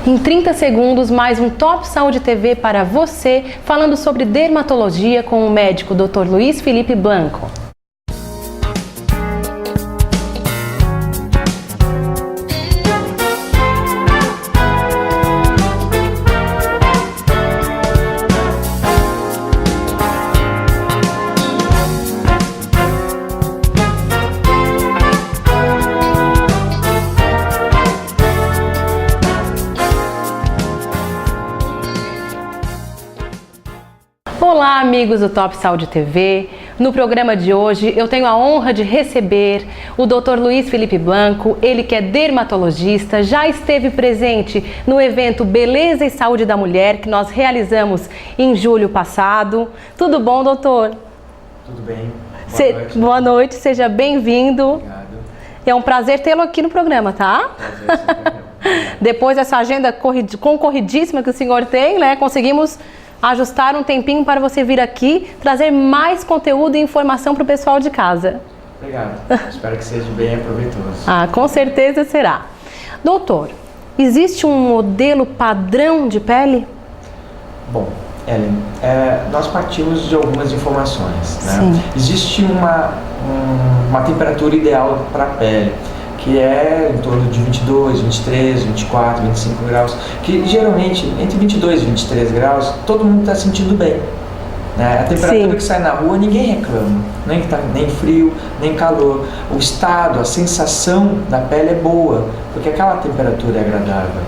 Em 30 segundos, mais um Top Saúde TV para você, falando sobre dermatologia com o médico Dr. Luiz Felipe Blanco. Olá, amigos do Top Saúde TV. No programa de hoje eu tenho a honra de receber o Dr. Luiz Felipe Blanco, ele que é dermatologista, já esteve presente no evento Beleza e Saúde da Mulher que nós realizamos em julho passado. Tudo bom, doutor? Tudo bem. Boa noite. Boa noite, seja bem-vindo. Obrigado. É um prazer tê-lo aqui no programa, tá? Prazer, sempre. Depois dessa agenda concorridíssima que o senhor tem, né? Conseguimos ajustar um tempinho para você vir aqui trazer mais conteúdo e informação para o pessoal de casa. Obrigado. Espero que seja bem aproveitoso. Com certeza será. Doutor, existe um modelo padrão de pele? Bom, Ellen, nós partimos de algumas informações, né? Sim. Existe uma temperatura ideal para a pele, que é em torno de 22, 23, 24, 25 graus, que geralmente entre 22 e 23 graus todo mundo está sentindo bem, né? A temperatura Sim. que sai na rua ninguém reclama, nem frio, nem calor. O estado, a sensação da pele é boa, porque aquela temperatura é agradável.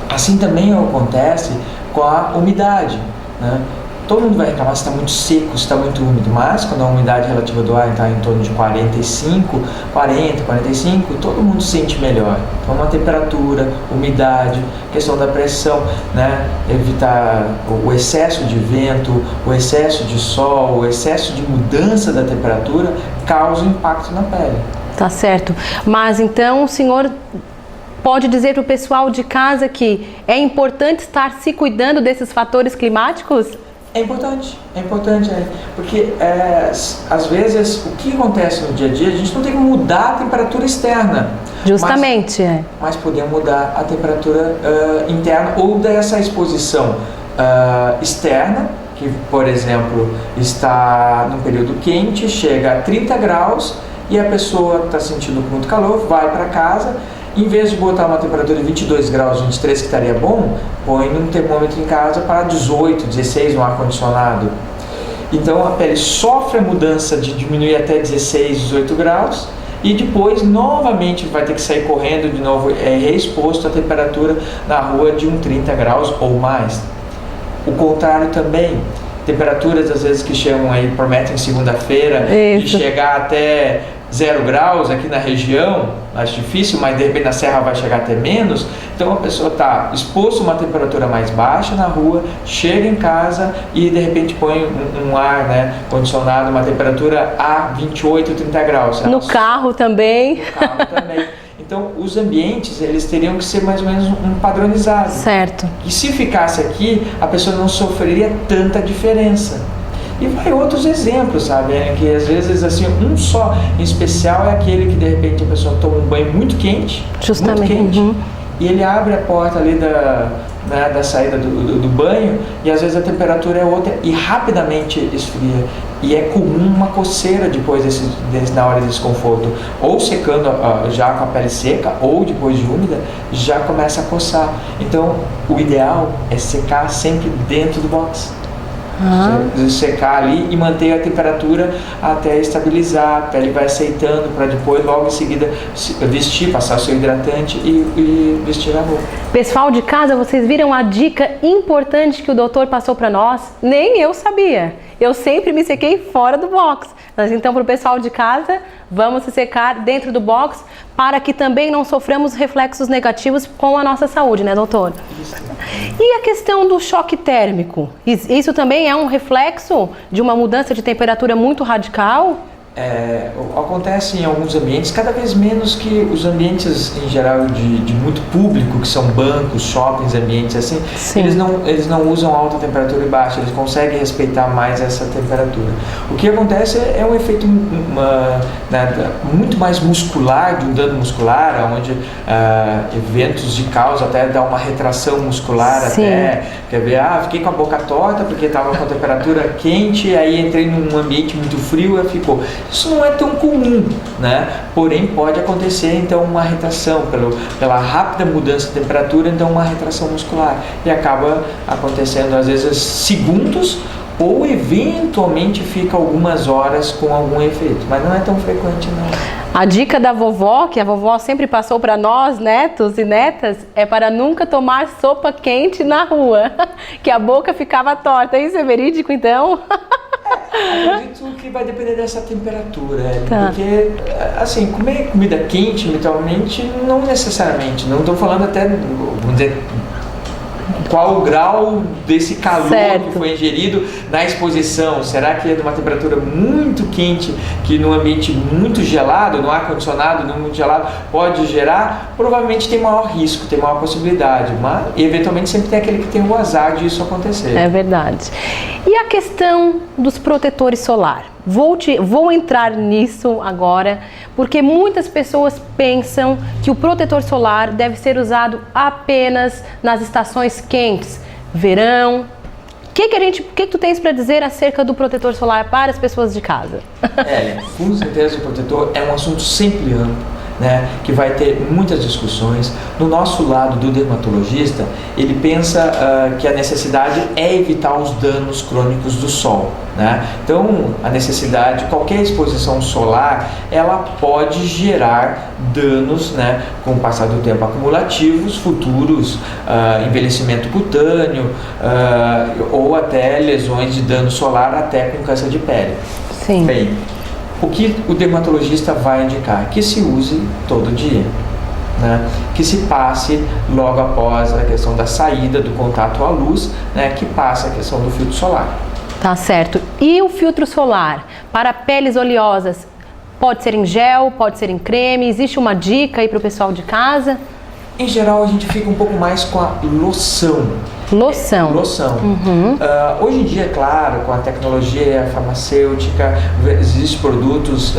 Assim também acontece com a umidade, né? Todo mundo vai reclamar se está muito seco, se está muito úmido, mas quando a umidade relativa do ar está em torno de 45, todo mundo sente melhor. Então, uma temperatura, umidade, questão da pressão, né? Evitar o excesso de vento, o excesso de sol, o excesso de mudança da temperatura causa impacto na pele. Tá certo. Mas então o senhor pode dizer para o pessoal de casa que é importante estar se cuidando desses fatores climáticos? É importante, porque às vezes o que acontece no dia a dia, a gente não tem que mudar a temperatura externa. Justamente. Mas podemos mudar a temperatura interna ou dessa exposição externa, que por exemplo está num período quente, chega a 30 graus e a pessoa está sentindo muito calor, vai para casa. Em vez de botar uma temperatura de 22 graus, 23, que estaria bom, põe um termômetro em casa para 18, 16 no ar-condicionado. Então a pele sofre a mudança de diminuir até 16, 18 graus e depois novamente vai ter que sair correndo de novo, reexposto à temperatura na rua de 30 graus ou mais. O contrário também. Temperaturas às vezes que chegam aí, prometem segunda-feira, de chegar até 0 graus aqui na região, mais difícil, mas de repente na serra vai chegar até menos. Então a pessoa está exposta a uma temperatura mais baixa na rua, chega em casa e de repente põe um ar, né, condicionado, uma temperatura a 28, 30 graus. No carro também. Então os ambientes, eles teriam que ser mais ou menos um padronizado. Certo. E se ficasse aqui, a pessoa não sofreria tanta diferença. E vai outros exemplos, sabe? Que às vezes, assim, um só em especial é aquele que de repente a pessoa toma um banho muito quente. Justamente. Muito quente, e ele abre a porta ali da saída do banho e às vezes a temperatura é outra e rapidamente esfria. E é comum uma coceira depois na hora de desconforto. Ou secando já com a pele seca, ou depois de úmida, já começa a coçar. Então, o ideal é secar sempre dentro do box. Secar ali e manter a temperatura até estabilizar, a pele vai aceitando para depois logo em seguida vestir, passar o seu hidratante e vestir a roupa. Pessoal de casa, vocês viram a dica importante que o doutor passou para nós? Nem eu sabia. Eu sempre me sequei fora do box. Mas então, para o pessoal de casa, vamos se secar dentro do box para que também não soframos reflexos negativos com a nossa saúde, né, doutor? Isso. E a questão do choque térmico? Isso também é um reflexo de uma mudança de temperatura muito radical? acontece em alguns ambientes, cada vez menos que os ambientes em geral de muito público, que são bancos, shoppings, ambientes assim, eles não usam alta temperatura e baixa, eles conseguem respeitar mais essa temperatura. O que acontece é um efeito muito mais muscular, de um dano muscular, onde eventos de causa até dá uma retração muscular, até, quer ver, fiquei com a boca torta porque estava com a temperatura quente, aí entrei num ambiente muito frio e ficou. Isso não é tão comum, né? Porém pode acontecer então uma retração pela rápida mudança de temperatura, então uma retração muscular, e acaba acontecendo às vezes segundos ou eventualmente fica algumas horas com algum efeito, mas não é tão frequente não. A dica da vovó, que a vovó sempre passou para nós, netos e netas, é para nunca tomar sopa quente na rua, que a boca ficava torta. Isso é verídico então? Acredito que vai depender dessa temperatura, porque assim, comer comida quente literalmente não necessariamente, não estou falando até, vamos dizer, qual o grau desse calor que foi ingerido na exposição. Será que é numa temperatura muito quente, que num ambiente muito gelado, no ar-condicionado, no muito gelado, pode gerar? Provavelmente tem maior risco, tem maior possibilidade, mas eventualmente sempre tem aquele que tem o azar disso acontecer. É verdade. E a questão dos protetores solar? Vou entrar nisso agora, porque muitas pessoas pensam que o protetor solar deve ser usado apenas nas estações quentes, verão. O que tu tens para dizer acerca do protetor solar para as pessoas de casa? Com certeza o protetor é um assunto sempre amplo, né, que vai ter muitas discussões. No nosso lado do dermatologista, ele pensa que a necessidade é evitar os danos crônicos do sol, né? Então, a necessidade, qualquer exposição solar, ela pode gerar danos, né, com o passar do tempo acumulativos, futuros, envelhecimento cutâneo, ou até lesões de dano solar, até com câncer de pele. Sim. Bem, o que o dermatologista vai indicar? Que se use todo dia, né? Que se passe logo após a questão da saída do contato à luz, né? Que passe a questão do filtro solar. Tá certo. E o filtro solar para peles oleosas? Pode ser em gel, pode ser em creme? Existe uma dica aí para o pessoal de casa? Em geral, a gente fica um pouco mais com a loção. Loção. Uhum. Hoje em dia, claro, com a tecnologia farmacêutica, existem produtos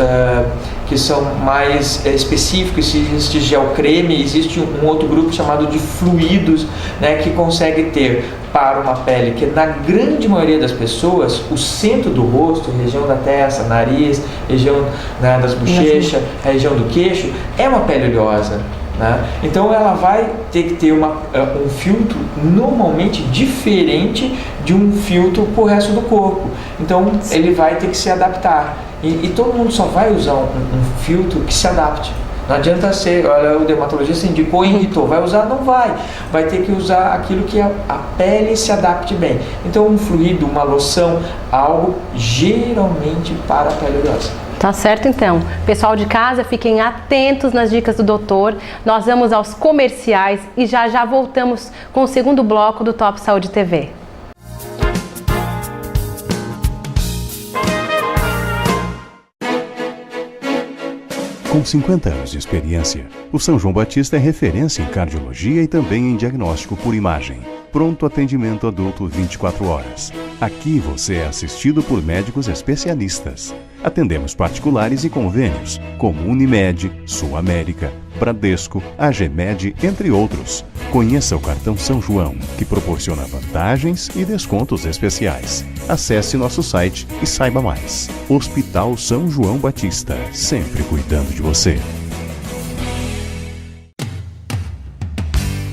que são mais específicos. Existe gel creme, existe um outro grupo chamado de fluidos, né, que consegue ter para uma pele que, na grande maioria das pessoas, o centro do rosto, região da testa, nariz, região, né, das bochechas, a região do queixo, é uma pele oleosa. Né? Então ela vai ter que ter um filtro normalmente diferente de um filtro para o resto do corpo. Então ele vai ter que se adaptar. E todo mundo só vai usar um filtro que se adapte. Não adianta ser, olha, o dermatologista indicou e irritou, vai usar? Não vai. Vai ter que usar aquilo que a pele se adapte bem. Então um fluido, uma loção, algo geralmente para a pele oleosa. Tá certo então. Pessoal de casa, fiquem atentos nas dicas do doutor. Nós vamos aos comerciais e já voltamos com o segundo bloco do Top Saúde TV. Com 50 anos de experiência, o São João Batista é referência em cardiologia e também em diagnóstico por imagem. Pronto atendimento adulto 24 horas. Aqui você é assistido por médicos especialistas. Atendemos particulares e convênios, como Unimed, Sul América, Bradesco, AGMed, entre outros. Conheça o cartão São João, que proporciona vantagens e descontos especiais. Acesse nosso site e saiba mais. Hospital São João Batista, sempre cuidando de você.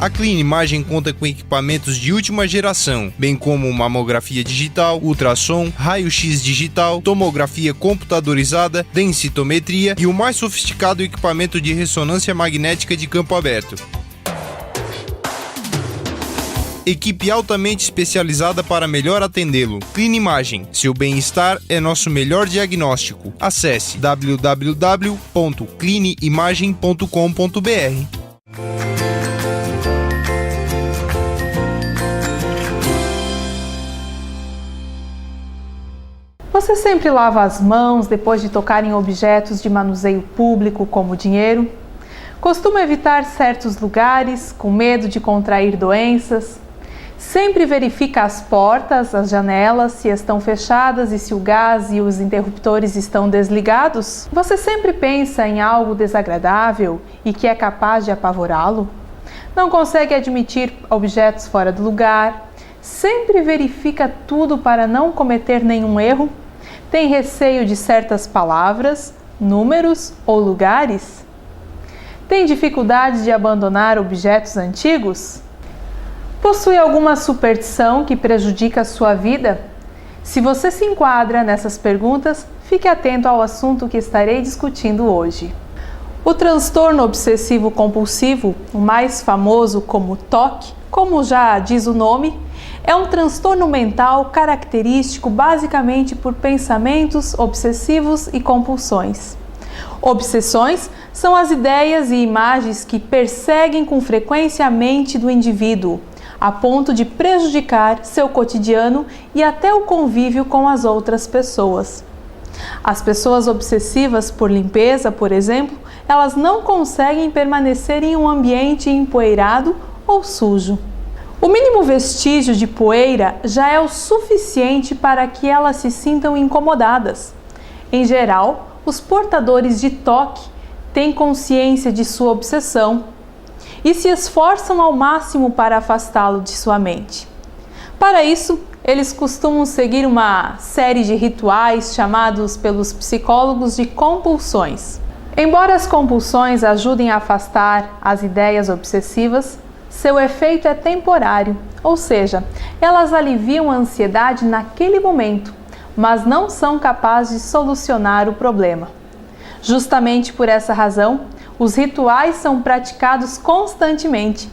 A Clean Imagem conta com equipamentos de última geração, bem como mamografia digital, ultrassom, raio-x digital, tomografia computadorizada, densitometria e o mais sofisticado equipamento de ressonância magnética de campo aberto. Equipe altamente especializada para melhor atendê-lo. Clean Imagem, seu bem-estar é nosso melhor diagnóstico. Acesse www.cleanimagem.com.br. Você sempre lava as mãos depois de tocar em objetos de manuseio público, como dinheiro? Costuma evitar certos lugares com medo de contrair doenças? Sempre verifica as portas, as janelas, se estão fechadas e se o gás e os interruptores estão desligados? Você sempre pensa em algo desagradável e que é capaz de apavorá-lo? Não consegue admitir objetos fora do lugar? Sempre verifica tudo para não cometer nenhum erro? Tem receio de certas palavras, números ou lugares? Tem dificuldade de abandonar objetos antigos? Possui alguma superstição que prejudica a sua vida? Se você se enquadra nessas perguntas, fique atento ao assunto que estarei discutindo hoje. O transtorno obsessivo-compulsivo, o mais famoso como TOC, como já diz o nome, é um transtorno mental característico basicamente por pensamentos obsessivos e compulsões. Obsessões são as ideias e imagens que perseguem com frequência a mente do indivíduo, a ponto de prejudicar seu cotidiano e até o convívio com as outras pessoas. As pessoas obsessivas por limpeza, por exemplo, elas não conseguem permanecer em um ambiente empoeirado ou sujo. O mínimo vestígio de poeira já é o suficiente para que elas se sintam incomodadas. Em geral, os portadores de TOC têm consciência de sua obsessão e se esforçam ao máximo para afastá-lo de sua mente. Para isso, eles costumam seguir uma série de rituais chamados pelos psicólogos de compulsões. Embora as compulsões ajudem a afastar as ideias obsessivas, seu efeito é temporário, ou seja, elas aliviam a ansiedade naquele momento, mas não são capazes de solucionar o problema. Justamente por essa razão, os rituais são praticados constantemente.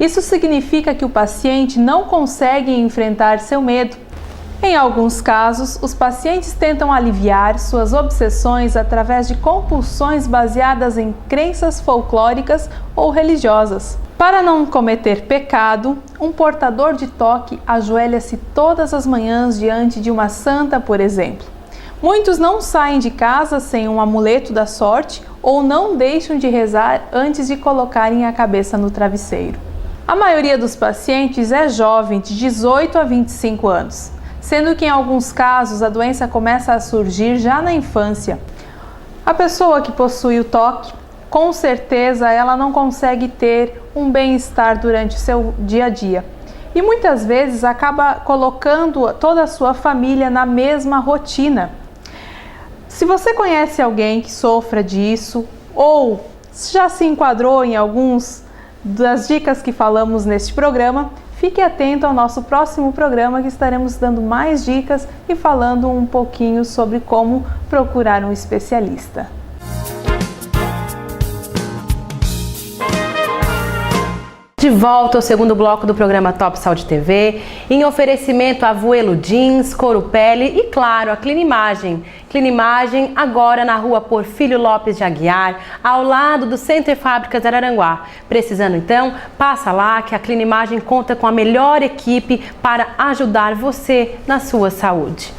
Isso significa que o paciente não consegue enfrentar seu medo. Em alguns casos, os pacientes tentam aliviar suas obsessões através de compulsões baseadas em crenças folclóricas ou religiosas. Para não cometer pecado, um portador de TOC ajoelha-se todas as manhãs diante de uma santa, por exemplo. Muitos não saem de casa sem um amuleto da sorte ou não deixam de rezar antes de colocarem a cabeça no travesseiro. A maioria dos pacientes é jovem, de 18 a 25 anos, sendo que em alguns casos a doença começa a surgir já na infância. A pessoa que possui o TOC, com certeza ela não consegue ter um bem-estar durante o seu dia a dia e muitas vezes acaba colocando toda a sua família na mesma rotina. Se você conhece alguém que sofra disso ou já se enquadrou em alguns das dicas que falamos neste programa, fique atento ao nosso próximo programa que estaremos dando mais dicas e falando um pouquinho sobre como procurar um especialista. De volta ao segundo bloco do programa Top Saúde TV, em oferecimento a Vuelo Jeans, Couro Pele e, claro, a Clinimagem. Clinimagem agora na rua Porfírio Lopes de Aguiar, ao lado do Center Fábricas Araranguá. Precisando então, passa lá que a Clinimagem conta com a melhor equipe para ajudar você na sua saúde.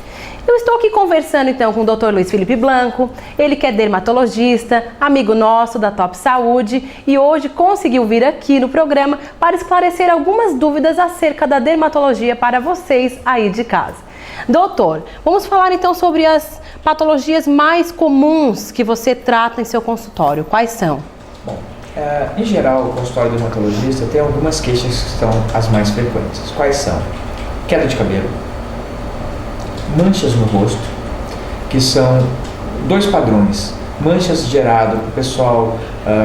Eu estou aqui conversando então com o Dr. Luiz Felipe Blanco, ele que é dermatologista, amigo nosso da Top Saúde e hoje conseguiu vir aqui no programa para esclarecer algumas dúvidas acerca da dermatologia para vocês aí de casa. Doutor, vamos falar então sobre as patologias mais comuns que você trata em seu consultório. Quais são? Bom, em geral, o consultório dermatologista tem algumas queixas que são as mais frequentes. Quais são? Queda de cabelo, manchas no rosto, que são dois padrões. Manchas gerado por pessoal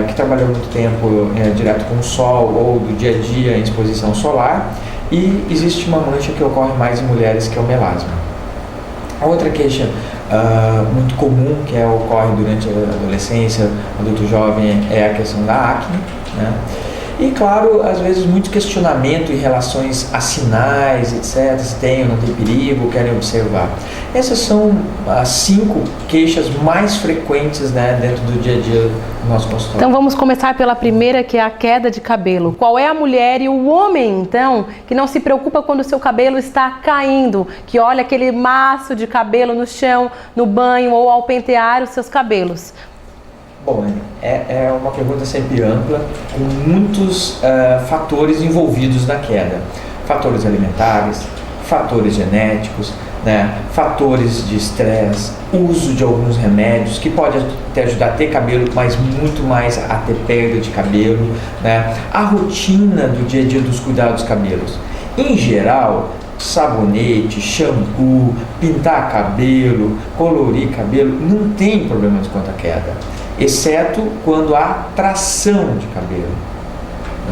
que trabalhou muito tempo direto com o sol ou do dia a dia em exposição solar, e existe uma mancha que ocorre mais em mulheres, que é o melasma. A outra queixa muito comum que ocorre durante a adolescência, adulto jovem, é a questão da acne, né? E claro, às vezes muito questionamento em relações a sinais, etc, se tem ou não tem perigo, querem observar. Essas são as 5 queixas mais frequentes, né, dentro do dia a dia do nosso consultório. Então vamos começar pela primeira, que é a queda de cabelo. Qual é a mulher e o homem, então, que não se preocupa quando o seu cabelo está caindo, que olha aquele maço de cabelo no chão, no banho ou ao pentear os seus cabelos? Bom, é uma pergunta sempre ampla, com muitos fatores envolvidos na queda. Fatores alimentares, fatores genéticos, né, fatores de estresse, uso de alguns remédios que pode te ajudar a ter cabelo, mas muito mais a ter perda de cabelo, né, a rotina do dia a dia dos cuidados dos cabelos. Em geral, sabonete, shampoo, pintar cabelo, colorir cabelo, não tem problemas quanto à queda, exceto quando há tração de cabelo,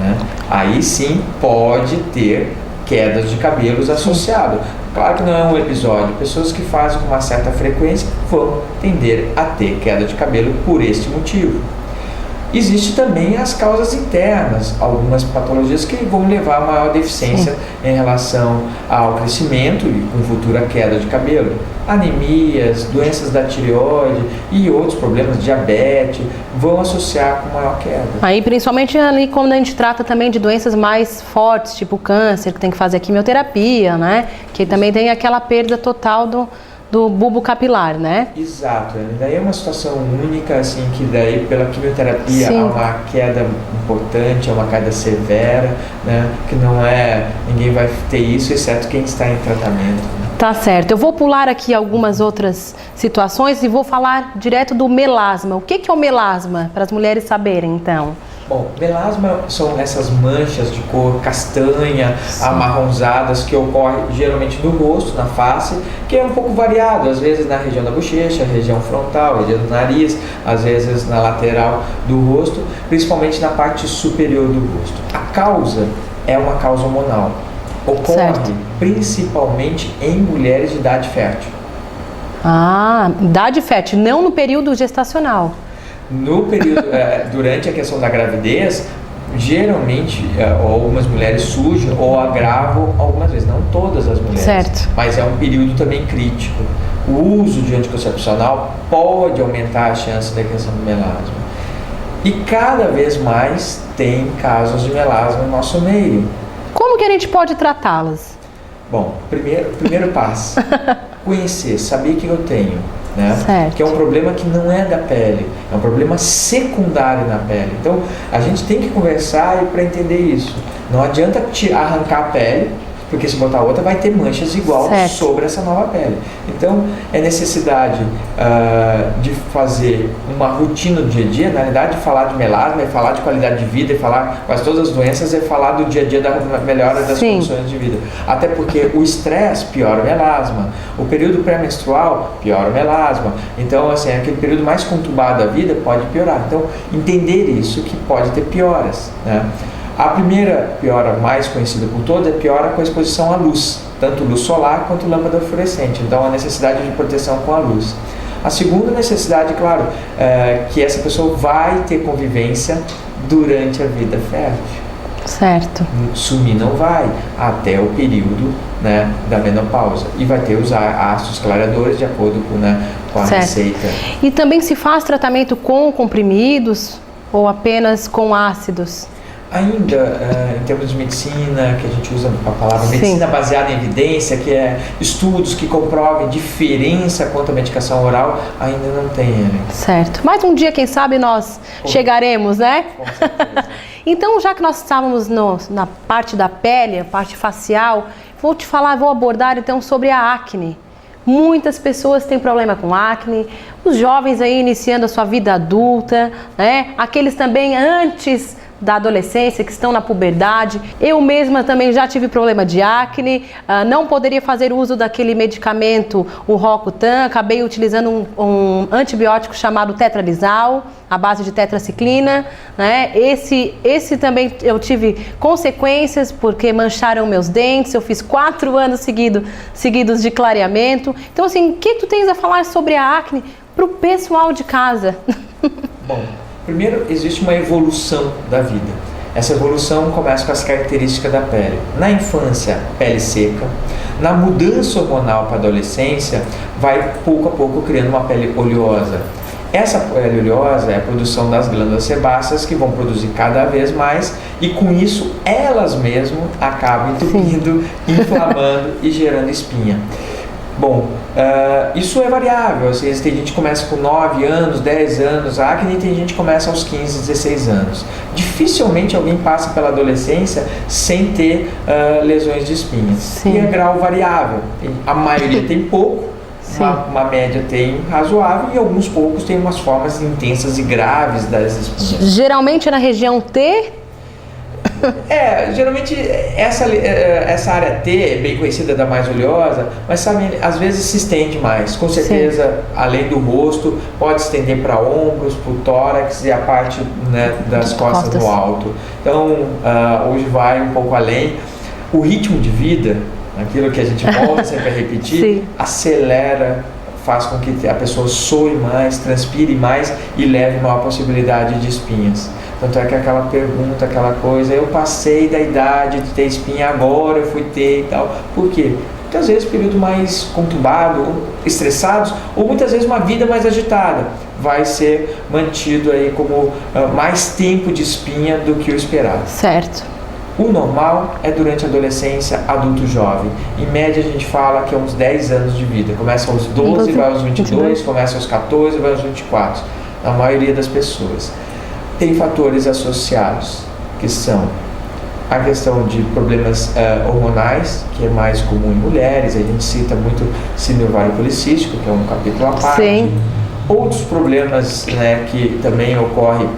né? Aí sim pode ter quedas de cabelos associado. Claro que não é um episódio, pessoas que fazem com uma certa frequência vão tender a ter queda de cabelo por este motivo. Existe também as causas internas, algumas patologias que vão levar a maior deficiência em relação ao crescimento e com futura queda de cabelo. Anemias, doenças da tireoide e outros problemas, diabetes, vão associar com maior queda. Aí, principalmente ali quando a gente trata também de doenças mais fortes, tipo câncer, que tem que fazer a quimioterapia, né? Que também tem aquela perda total do bulbo capilar, né? Exato, daí é uma situação única, assim, que daí pela quimioterapia Sim. há uma queda importante, há uma queda severa, né? Que não é, ninguém vai ter isso, exceto quem está em tratamento, né? Tá certo, eu vou pular aqui algumas outras situações e vou falar direto do melasma. O que é o melasma, para as mulheres saberem, então? Bom, melasma são essas manchas de cor castanha, amarronzadas, que ocorrem geralmente no rosto, na face, que é um pouco variado, às vezes na região da bochecha, região frontal, região do nariz, às vezes na lateral do rosto, principalmente na parte superior do rosto. A causa é uma causa hormonal, ocorre principalmente em mulheres de idade fértil. Ah, idade fértil, não no período gestacional. No período, durante a questão da gravidez, geralmente algumas mulheres surgem ou agravam algumas vezes, não todas as mulheres, certo, mas é um período também crítico. O uso de anticoncepcional pode aumentar a chance da questão do melasma. E cada vez mais tem casos de melasma no nosso meio. Como que a gente pode tratá-las? Bom, primeiro passo, conhecer, saber o que eu tenho. Né? Certo. Que é um problema que não é da pele, é um problema secundário na pele. Então a gente tem que conversar para entender isso. Não adianta arrancar a pele, porque se botar outra vai ter manchas igual sobre essa nova pele. Então é necessidade de fazer uma rotina do dia a dia. Na realidade, falar de melasma é falar de qualidade de vida, é falar quase todas as doenças, é falar do dia a dia da melhora das condições de vida. Até porque o estresse piora o melasma, o período pré-menstrual piora o melasma. Então, assim, aquele período mais conturbado da vida pode piorar. Então, entender isso que pode ter pioras, né? A primeira piora mais conhecida por todos é piora com a exposição à luz, tanto luz solar quanto lâmpada fluorescente, então a necessidade de proteção com a luz. A segunda necessidade, claro, é que essa pessoa vai ter convivência durante a vida fértil. Certo. Sumir não vai, até o período, né, da menopausa. E vai ter os ácidos clareadores de acordo com a receita. E também se faz tratamento com comprimidos ou apenas com ácidos? Ainda, em termos de medicina, que a gente usa a palavra medicina baseada em evidência, que é estudos que comprovem diferença quanto à medicação oral, ainda não tem. Certo. Mas um dia, quem sabe, nós chegaremos, né? Com certeza. Então, já que nós estávamos na parte da pele, a parte facial, vou abordar então sobre a acne. Muitas pessoas têm problema com acne, os jovens aí iniciando a sua vida adulta, né? Aqueles também antes da adolescência, que estão na puberdade. Eu mesma também já tive problema de acne, não poderia fazer uso daquele medicamento, o Roacutan, acabei utilizando um antibiótico chamado Tetralizal, à base de tetraciclina, né? Esse também eu tive consequências porque mancharam meus dentes, eu fiz 4 anos seguidos de clareamento. Então, assim, o que tu tens a falar sobre a acne para o pessoal de casa? Bom, primeiro, existe uma evolução da vida. Essa evolução começa com as características da pele. Na infância, pele seca. Na mudança hormonal para a adolescência, vai pouco a pouco criando uma pele oleosa. Essa pele oleosa é a produção das glândulas sebáceas, que vão produzir cada vez mais, e com isso elas mesmas acabam entupindo, inflamando e gerando espinha. Bom, isso é variável, às vezes tem gente que começa com 9 anos, 10 anos, a acne tem gente que começa aos 15, 16 anos. Dificilmente alguém passa pela adolescência sem ter lesões de espinhas. Sim. E é grau variável, a maioria tem pouco, uma média tem razoável e alguns poucos têm umas formas intensas e graves das espinhas. Geralmente na região T? Geralmente essa área T é bem conhecida da mais oleosa, mas sabe, às vezes se estende mais. Com certeza, além do rosto, pode estender para ombros, para o tórax e a parte, né, das costas no alto. Então, hoje vai um pouco além. O ritmo de vida, aquilo que a gente volta sempre a repetir, acelera, faz com que a pessoa soe mais, transpire mais e leve maior possibilidade de espinhas. Tanto é que aquela pergunta, aquela coisa, eu passei da idade de ter espinha, agora eu fui ter e tal. Por quê? Muitas vezes período mais conturbado, estressados, ou muitas vezes uma vida mais agitada. Vai ser mantido aí como mais tempo de espinha do que o esperado. Certo. O normal é durante a adolescência, adulto jovem. Em média a gente fala que é uns 10 anos de vida. Começa aos 12, vai aos 22, começa aos 14, vai aos 24. Na maioria das pessoas. Tem fatores associados, que são a questão de problemas hormonais, que é mais comum em mulheres. A gente cita muito síndrome ovário policístico, que é um capítulo à parte. Sim. Outros problemas, né, que também ocorrem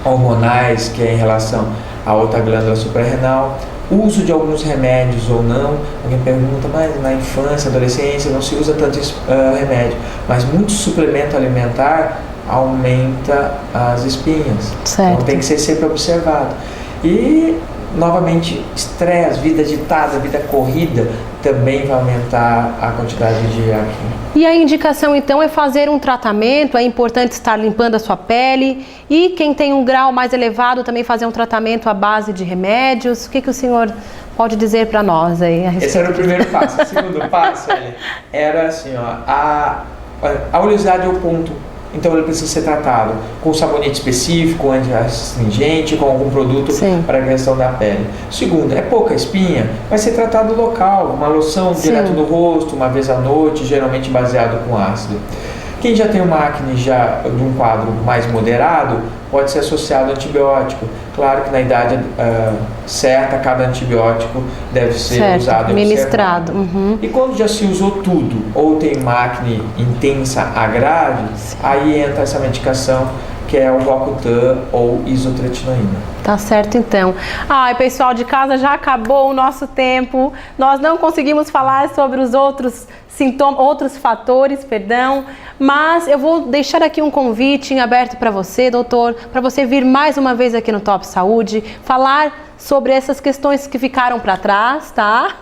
hormonais, que é em relação a outra glândula suprarrenal, uso de alguns remédios ou não. Alguém pergunta, mas na infância, adolescência não se usa tanto remédio, mas muito suplemento alimentar aumenta as espinhas. Certo. Então tem que ser sempre observado. E novamente, estresse, vida agitada, vida corrida, também vai aumentar a quantidade de acne. E a indicação então é fazer um tratamento, é importante estar limpando a sua pele, e quem tem um grau mais elevado também fazer um tratamento à base de remédios. O que o senhor pode dizer para nós aí a respeito? Esse era o primeiro passo. O segundo passo era assim, a oleosidade é o ponto. Então ele precisa ser tratado com sabonete específico, anti-astringente, com algum produto para a questão da pele. Segundo, é pouca espinha, vai ser tratado local, uma loção direto no rosto, uma vez à noite, geralmente baseado com ácido. Quem já tem uma acne já de um quadro mais moderado, pode ser associado a antibiótico. Claro que na idade certa, cada antibiótico deve ser usado e ministrado. E quando já se usou tudo, ou tem uma acne intensa a grave, aí entra essa medicação, que é o Roacutan ou isotretinoína. Tá certo então. Ai, pessoal de casa, já acabou o nosso tempo. Nós não conseguimos falar sobre os outros sintomas, outros fatores, mas eu vou deixar aqui um convite em aberto para você, doutor, para você vir mais uma vez aqui no Top Saúde, falar sobre essas questões que ficaram para trás, tá?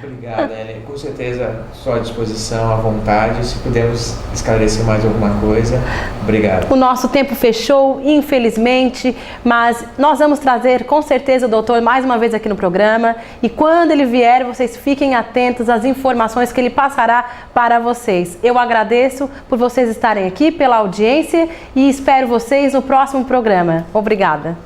Obrigado, Ellen. Com certeza, estou à disposição, à vontade. Se pudermos esclarecer mais alguma coisa, obrigado. O nosso tempo fechou, infelizmente, mas nós vamos trazer com certeza o doutor mais uma vez aqui no programa, e quando ele vier, vocês fiquem atentos às informações que ele passará para vocês. Eu agradeço por vocês estarem aqui, pela audiência, e espero vocês no próximo programa. Obrigada.